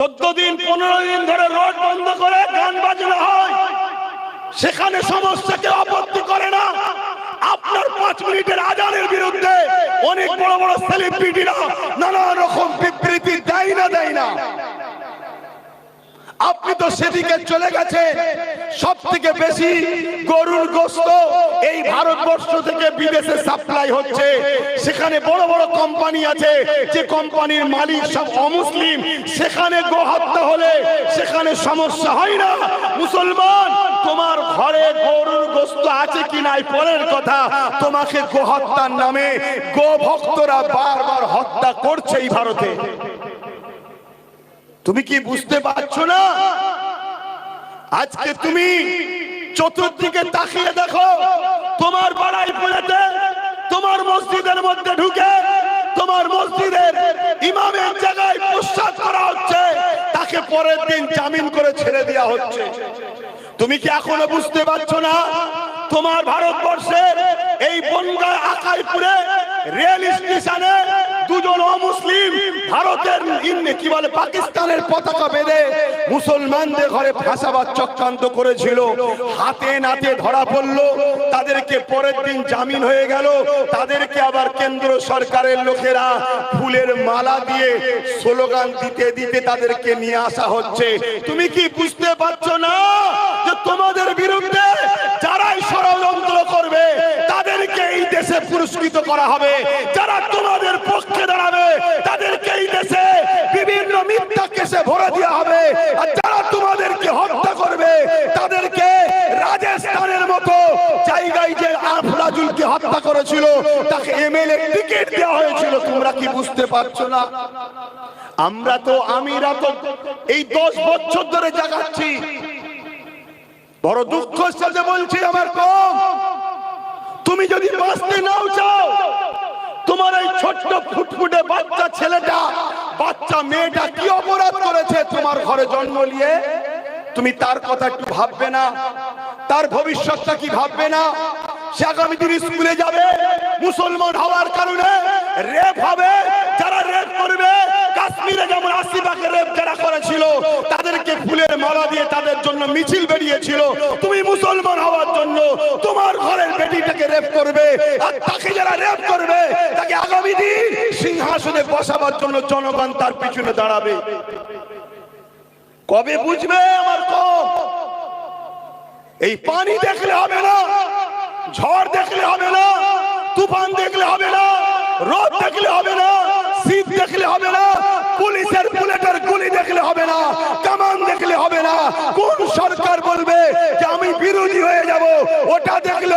14 দিন 15 দিন ধরে রোড বন্ধ করে গান বাজনা হয়, সেখানে সমস্যা কেউ আপত্তি করে না। আপনার 5 মিনিটের আজানের বিরুদ্ধে অনেক বড় বড় সেলিব্রিটিরা নানা রকম বিবৃতি দেয় না। আপনি তো সেদিকে চলে গেছেন। সব থেকে বেশি গরুর গোশত এই ভারতবর্ষ থেকে বিদেশে সাপ্লাই হচ্ছে। সেখানে বড় বড় কোম্পানি আছে, যে কোম্পানির মালিক সব অমুসলিম। সেখানে গোহত্যা হলে সেখানে সমস্যা হয় না। মুসলমান, তোমার ঘরে গরুর গোশত আছে কি নাই পরের কথা, তোমাকে গোহত্যার নামে গো ভক্তরা বারবার হত্যা করছে এই ভারতে। তুমি কি বুঝতে পারছো না? আজকে তুমি চতুর্দিকে তাকিয়ে দেখো, তোমার বাড়াই পড়েতে তোমার মসজিদের মধ্যে ঢুকে তোমার মসজিদের ইমামের জায়গায় প্রসাদ করা হচ্ছে, তাকে পরের দিন জামিন করে ছেড়ে দেওয়া হচ্ছে। তুমি কি এখনো বুঝতে পারছো না? তোমার ভারতবর্ষের এই বনগাঁ আকাইপুরে রেল স্টেশনে দুজন অমুসলিম ভারতের কি বলে পাকিস্তানের পতাকা বেঁধে মুসলমানদের ঘরে ফাঁসাবার চক্রান্ত করেছিল। হাতে নাতে ধরা পড়লো, তাদেরকে পরের দিন জামিন হয়ে গেল। তাদেরকে আবার কেন্দ্র সরকারের লোকেরা ফুলের মালা দিয়ে স্লোগান দিতে দিতে তাদেরকে নিয়ে আসা হচ্ছে। তুমি কি বুঝতে পারছো না যে তোমাদের বিরুদ্ধে যারাই ষড়যন্ত্র করবে তাদেরকে এই দেশে পুরস্কৃত করা হবে, যারা তোমাদের পক্ষে দাঁড়াবে তাদেরকে এই দেশে বিভিন্ন মিথ্যা কেসে ভরে দেওয়া হবে, আর যারা তোমাদেরকে হত্যা করবে তাদেরকে রাজস্থানের মতো জায়গায় যে আফলাজুলকে হত্যা করেছিল তাকে এমএলএ টিকিট দেওয়া হয়েছিল। তোমরা কি বুঝতে পারছো না? আমরা তো এই 10 বছর ধরে জাগাচ্ছি। বড় দুঃখের সাথে বলছি আমার কম, তুমি যদি বাঁচতে নাও চাও, তোমার এই ছোট্ট ফুটফুটে বাচ্চা ছেলেটা বাচ্চা মেয়েটা কি অপরাধ করেছে তোমার ঘরে জন্ম নিয়ে, তুমি তার কথা একটু ভাববে না? তার ভবিষ্যৎটা কি ভাববে না? সে আগামী দিন স্কুলে যাবে, মুসলমান হওয়ার কারণে রেপ হবে। যারা রেপ করবে, কাশ্মীরে যেমন আসিফাকে রেপ যারা করেছিল তাদেরকে ফুলের মালা দিয়ে তাদের জন্য মিছিল বেরিয়েছিল। তুমি মুসলমান হওয়ার জন্য তোমার ঘরের বেটিটাকে রেপ করবে, আর তাকে যারা রেপ করবে তাকে আগামী দিন সিংহাসনে বসাবার জন্য জনগণ তার পিছনে দাঁড়াবে। কবে বুঝবে আমার কম? এই পানি দেখলে হবে না, ঝড় দেখলে হবে না, তুফান দেখলে হবে না, রোদ দেখলে হবে না, শীত দেখলে হবে না, পুলিশের বুলেটের গুলি দেখলে হবে না, কামান দেখলে হবে না। কোন সরকার বলবে যে আমি বিরোধী হয়ে যাব, ওটা দেখলে